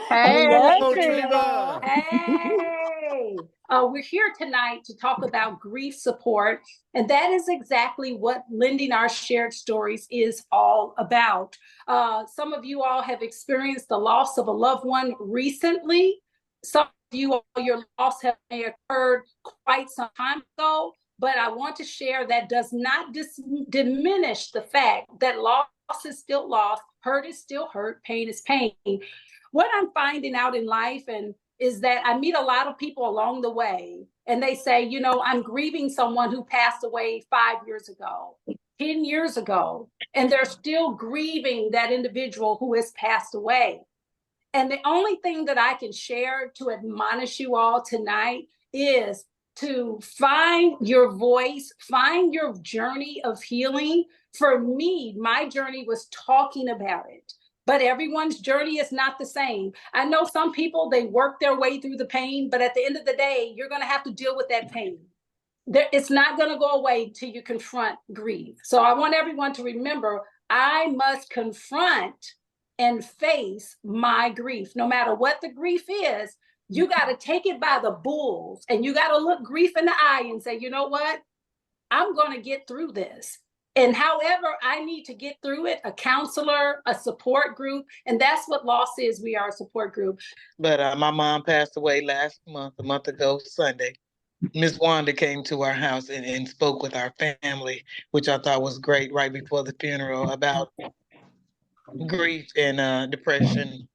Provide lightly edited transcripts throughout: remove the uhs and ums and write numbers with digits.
Hey, Hello, Treva. Treva. Hey, we're here tonight to talk about grief support, and that is exactly what Lending Our Shared Stories is all about. Some of you all have experienced the loss of a loved one recently. Some of you, all your loss may have occurred quite some time ago, but I want to share that does not diminish the fact that loss is still loss, hurt is still hurt, pain is pain. What I'm finding out in life and is that I meet a lot of people along the way and they say, I'm grieving someone who passed away 5 years ago, 10 years ago, and they're still grieving that individual who has passed away. And the only thing that I can share to admonish you all tonight is to find your voice, find your journey of healing. For me, my journey was talking about it, but everyone's journey is not the same. I know some people, they work their way through the pain, but at the end of the day, you're going to have to deal with that pain. It's not going to go away till you confront grief. So I want everyone to remember, I must confront and face my grief. No matter what the grief is, you got to take it by the bulls and you got to look grief in the eye and say, you know what? I'm going to get through this. And however I need to get through it, a counselor, a support group, and that's what L.O.S.S is. We are a support group. But my mom passed away last month, a month ago, Sunday. Miss Wanda came to our house and spoke with our family, which I thought was great right before the funeral about grief and depression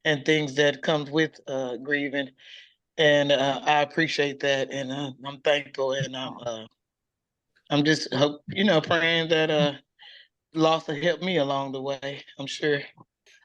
and things that comes with grieving. And I appreciate that, and I'm thankful, and I'm just praying that loss will help me along the way. I'm sure.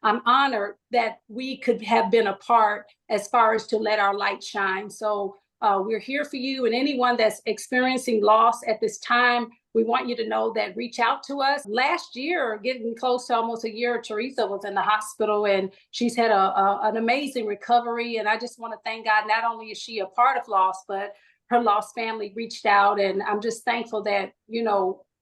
I'm honored that we could have been a part as far as to let our light shine. So we're here for you and anyone that's experiencing loss at this time. We want you to know that reach out to us. Last year, getting close to almost a year, Teresa was in the hospital and she's had an amazing recovery. And I just want to thank God, not only is she a part of L.O.S S, but her L.O.S S family reached out. And I'm just thankful that,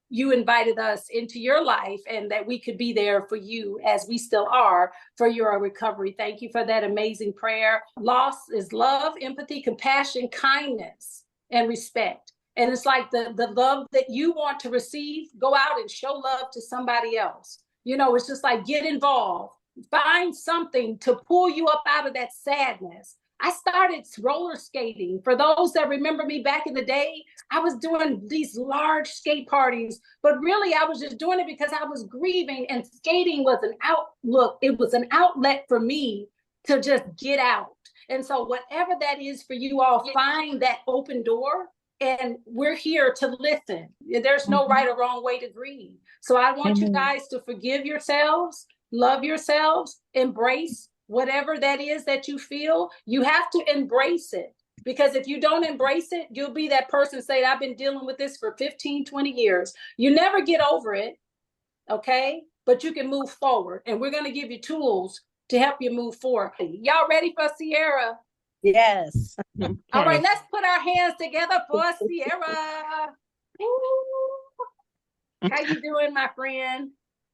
you invited us into your life and that we could be there for you as we still are for your recovery. Thank you for that amazing prayer. Loss is love, empathy, compassion, kindness, and respect. And it's like the love that you want to receive, go out and show love to somebody else. It's just like get involved, find something to pull you up out of that sadness. I started roller skating. For those that remember me back in the day, I was doing these large skate parties, but really I was just doing it because I was grieving, and skating was an outlook. It was an outlet for me to just get out. And so whatever that is for you all, find that open door, and we're here to listen. There's no right or wrong way to grieve. So I want you guys to forgive yourselves, love yourselves, embrace whatever that is that you feel. You have to embrace it, because if you don't embrace it, you'll be that person saying, I've been dealing with this for 15, 20 years. You never get over it, okay? But you can move forward, and we're going to give you tools to help you move forward. Y'all ready for Sierra? Yes. All right, let's put our hands together for Sierra. How you doing, my friend?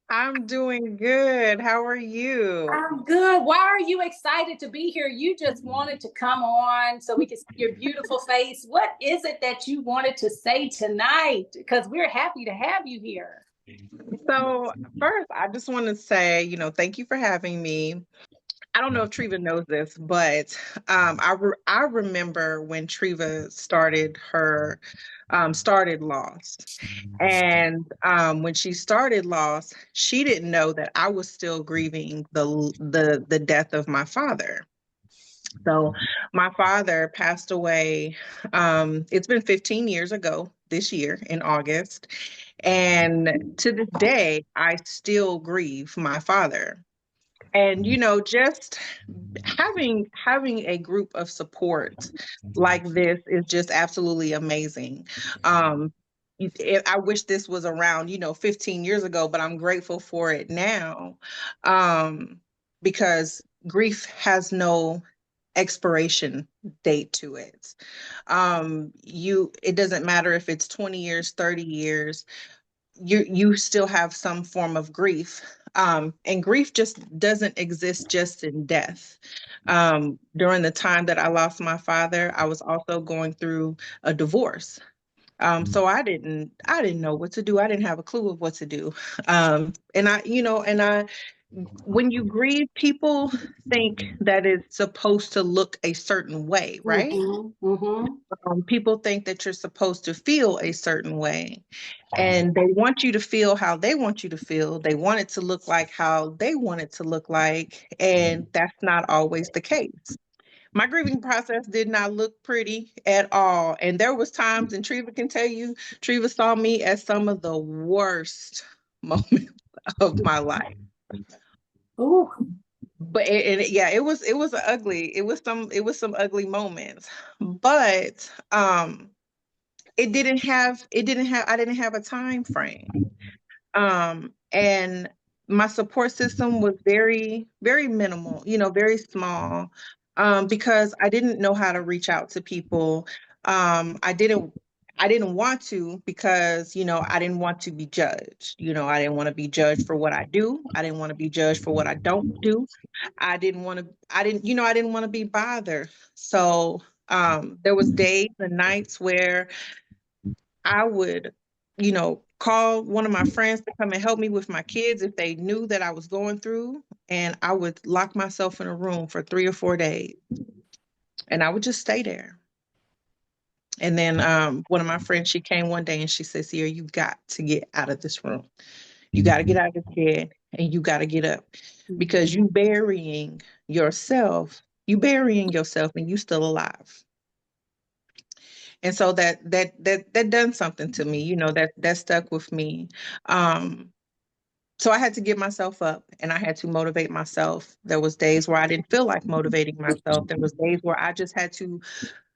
I'm doing good. How are you? I'm good. Why are you excited to be here? You just wanted to come on so we can see your beautiful face. What is it that you wanted to say tonight? Because we're happy to have you here. So, first, I just want to say, thank you for having me. I don't know if Treva knows this, but I remember when Treva started L.O.S S. And when she started L.O.S S, she didn't know that I was still grieving the death of my father. So my father passed away. It's been 15 years ago this year in August. And to this day, I still grieve my father. And just having a group of support like this is just absolutely amazing. I wish this was around 15 years ago, but I'm grateful for it now, because grief has no expiration date to it. It doesn't matter if it's 20 years, 30 years, you still have some form of grief. And grief just doesn't exist just in death. During the time that I lost my father, I was also going through a divorce. So I didn't know what to do. I didn't have a clue of what to do. And when you grieve, people think that it's supposed to look a certain way, right? People think that you're supposed to feel a certain way, and they want you to feel how they want you to feel. They want it to look like how they want it to look like, and that's not always the case. My grieving process did not look pretty at all. And there was times, and Treva can tell you, Treva saw me as some of the worst moments of my life. Ooh. But yeah, it was ugly. It was some ugly moments. But I didn't have a time frame. And my support system was very, very minimal, very small, because I didn't know how to reach out to people. I didn't want to, because, I didn't want to be judged. I didn't want to be judged for what I do. I didn't want to be judged for what I don't do. I didn't want to be bothered. So, there was days and nights where I would, call one of my friends to come and help me with my kids if they knew that I was going through, and I would lock myself in a room for 3 or 4 days, and I would just stay there. And then one of my friends, she came one day and she said, Sierra, you got to get out of this room. You got to get out of this bed, and you got to get up, because you burying yourself and you still alive. And so that done something to me, that stuck with me. Um, so I had to get myself up, and I had to motivate myself. There was days where I didn't feel like motivating myself. There was days where I just had to,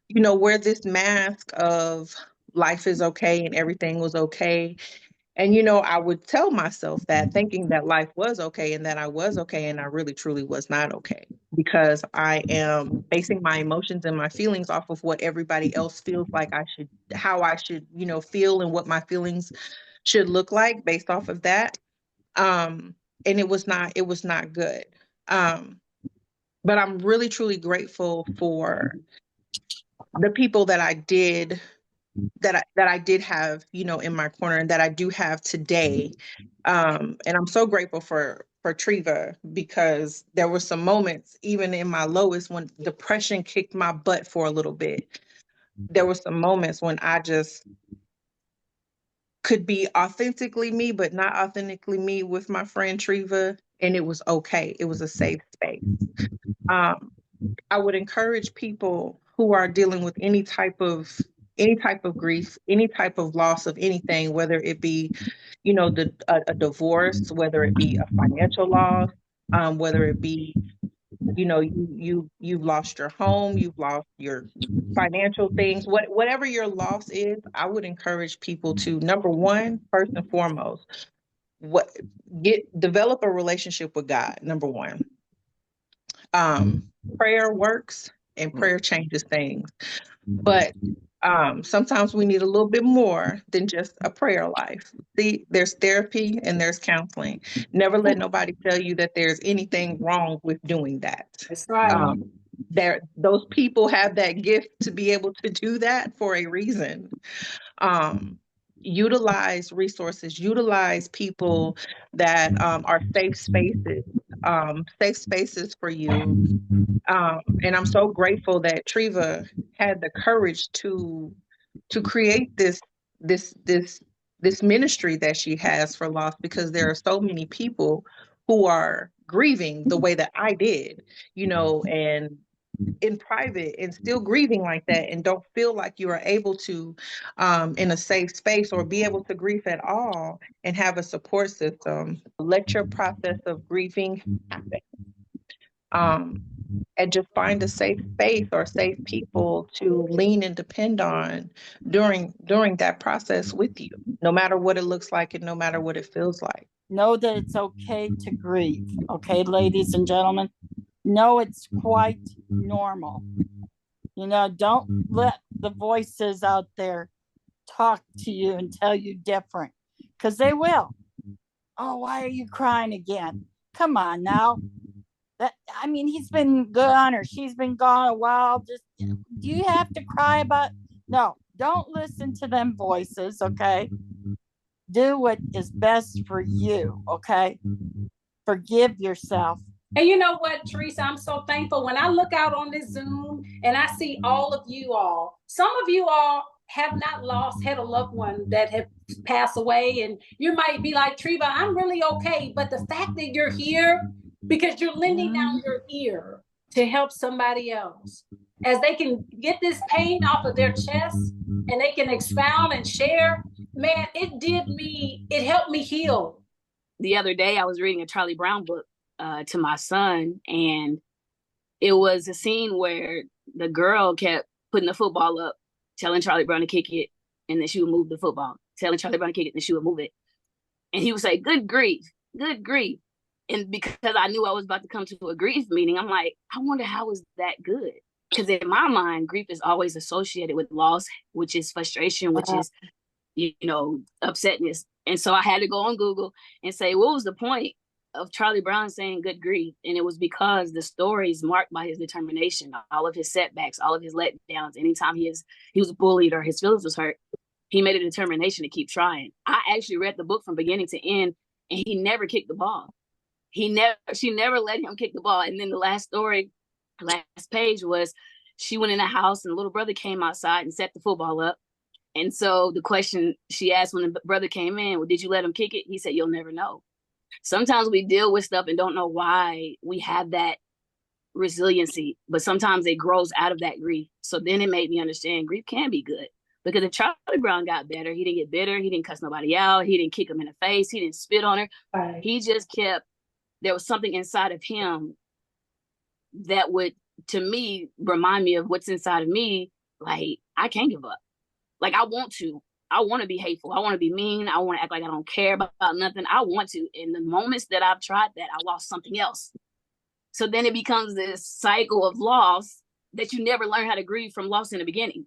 wear this mask of life is okay and everything was okay. And, I would tell myself that, thinking that life was okay and that I was okay, and I really truly was not okay, because I am basing my emotions and my feelings off of what everybody else feels like how I should, feel, and what my feelings should look like based off of that. Um, and it was not good. Um, but I'm really truly grateful for the people that I did have, in my corner, and that I do have today. And I'm so grateful for Treva, because there were some moments, even in my lowest, when depression kicked my butt for a little bit. There were some moments when I just could be authentically me, but not authentically me, with my friend Treva, and it was okay. It was a safe space. Um, I would encourage people who are dealing with any type of grief, any type of loss of anything, whether it be, a divorce, whether it be a financial loss, whether it be, you've lost your home, you've lost your financial things, whatever your loss is. I would encourage people to, number one, first and foremost, what develop a relationship with God. Number one. Prayer works, and prayer changes things. But sometimes we need a little bit more than just a prayer life. See, there's therapy and there's counseling. Never let nobody tell you that there's anything wrong with doing that. That's right. Those people have that gift to be able to do that for a reason. Utilize resources, utilize people that are safe spaces for you. And I'm so grateful that Treva had the courage to create this ministry that she has for loss, because there are so many people who are grieving the way that I did, and in private, and still grieving like that, and don't feel like you are able to, in a safe space, or be able to grieve at all and have a support system. Let your process of grieving happen. Um, and just find a safe space or safe people to lean and depend on during that process with you, no matter what it looks like and no matter what it feels like. Know that it's okay to grieve. Okay, ladies and gentlemen, know it's quite normal. Don't let the voices out there talk to you and tell you different, because they will. Oh, why are you crying again? Come on now. He's been gone or she's been gone a while. Just do you have to cry about? No, don't listen to them voices, okay? Do what is best for you, okay? Forgive yourself. And you know what, Teresa, I'm so thankful when I look out on this Zoom and I see all of you all. Some of you all have not had a loved one that have passed away, and you might be like, Treva, I'm really okay. But the fact that you're here because you're lending out your ear to help somebody else as they can get this pain off of their chest and they can expound and share, man, it helped me heal. The other day I was reading a Charlie Brown book to my son, and it was a scene where the girl kept putting the football up, telling Charlie Brown to kick it, and then she would move the football, telling Charlie Brown to kick it, and she would move it. And he would say, good grief, good grief. And because I knew I was about to come to a grief meeting, I'm like, I wonder how is that good? Because in my mind, grief is always associated with loss, which is frustration, which is, upsetness. And so I had to go on Google and say, what was the point of Charlie Brown saying good grief? And it was because the story is marked by his determination, all of his setbacks, all of his letdowns. Anytime he was bullied or his feelings was hurt, he made a determination to keep trying. I actually read the book from beginning to end, and he never kicked the ball. She never let him kick the ball. And then the last page was she went in the house and the little brother came outside and set the football up. And so the question she asked when the brother came in, well, did you let him kick it? He said, you'll never know. Sometimes we deal with stuff and don't know why we have that resiliency, but sometimes it grows out of that grief. So then it made me understand grief can be good, because if Charlie Brown got better, he didn't get bitter. He didn't cuss nobody out. He didn't kick him in the face. He didn't spit on her. Right. He just there was something inside of him that would, to me, remind me of what's inside of me. Like, I can't give up. Like, I want to be hateful. I want to be mean. I want to act like I don't care about nothing. I want to. In the moments that I've tried that, I lost something else. So then it becomes this cycle of loss that you never learn how to grieve from loss in the beginning.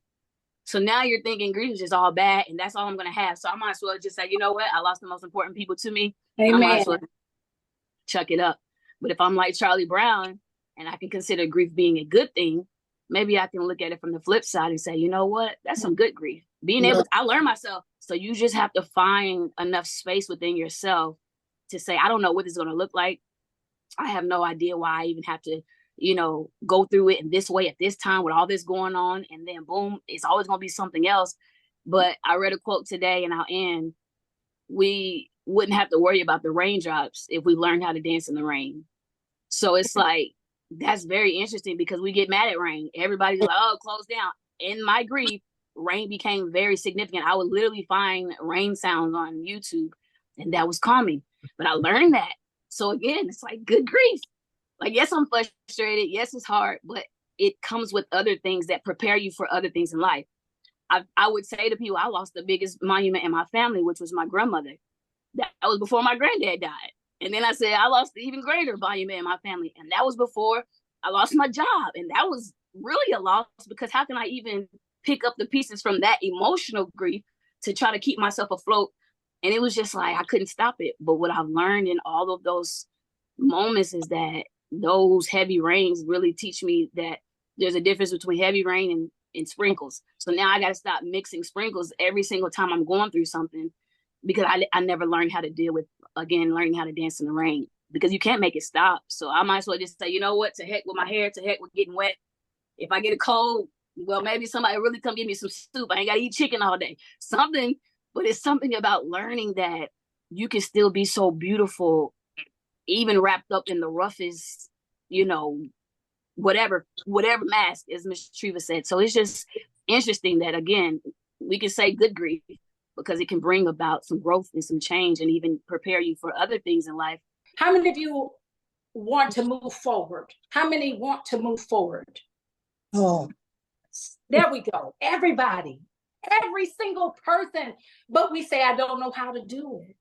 So now you're thinking grief is just all bad and that's all I'm going to have. So I might as well just say, you know what? I lost the most important people to me. Amen. I might as well chuck it up. But if I'm like Charlie Brown and I can consider grief being a good thing, maybe I can look at it from the flip side and say, you know what? That's some good grief. I learned myself. So you just have to find enough space within yourself to say, I don't know what this is going to look like. I have no idea why I even have to, go through it in this way at this time with all this going on. And then boom, it's always going to be something else. But I read a quote today and I'll end. We wouldn't have to worry about the raindrops if we learned how to dance in the rain. So it's like, that's very interesting because we get mad at rain. Everybody's like, oh, close down. In my grief, rain became very significant. I would literally find rain sounds on YouTube and that was calming. But I learned that. So again, it's like good grief. Like, yes, I'm frustrated. Yes, it's hard, but it comes with other things that prepare you for other things in life. I would say to people, I lost the biggest monument in my family, which was my grandmother. That was before my granddad died. And then I said, I lost the even greater monument in my family. And that was before I lost my job. And that was really a loss because how can I even pick up the pieces from that emotional grief to try to keep myself afloat? And it was just like, I couldn't stop it. But what I've learned in all of those moments is that those heavy rains really teach me that there's a difference between heavy rain and sprinkles. So now I got to stop mixing sprinkles every single time I'm going through something because I never learned how to deal with, again, learning how to dance in the rain because you can't make it stop. So I might as well just say, you know what, to heck with my hair, to heck with getting wet. If I get a cold, well, maybe somebody really come give me some soup. I ain't got to eat chicken all day. Something, but it's something about learning that you can still be so beautiful even wrapped up in the roughest, whatever mask, as Ms. Treva said. So it's just interesting that, again, we can say good grief because it can bring about some growth and some change and even prepare you for other things in life. How many of you want to move forward? How many want to move forward? Oh, there we go. Everybody, every single person. But we say, I don't know how to do it.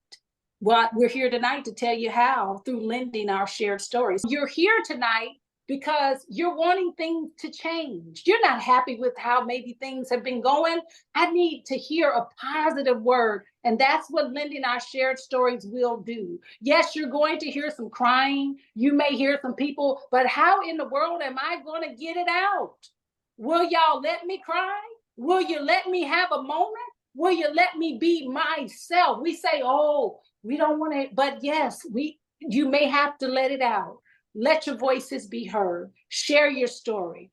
Well, we're here tonight to tell you how through lending our shared stories. You're here tonight because you're wanting things to change. You're not happy with how maybe things have been going. I need to hear a positive word. And that's what lending our shared stories will do. Yes, you're going to hear some crying. You may hear some people, but how in the world am I going to get it out? Will y'all let me cry? Will you let me have a moment? Will you let me be myself? We say, oh, we don't want to, but yes, you may have to let it out. Let your voices be heard. Share your story.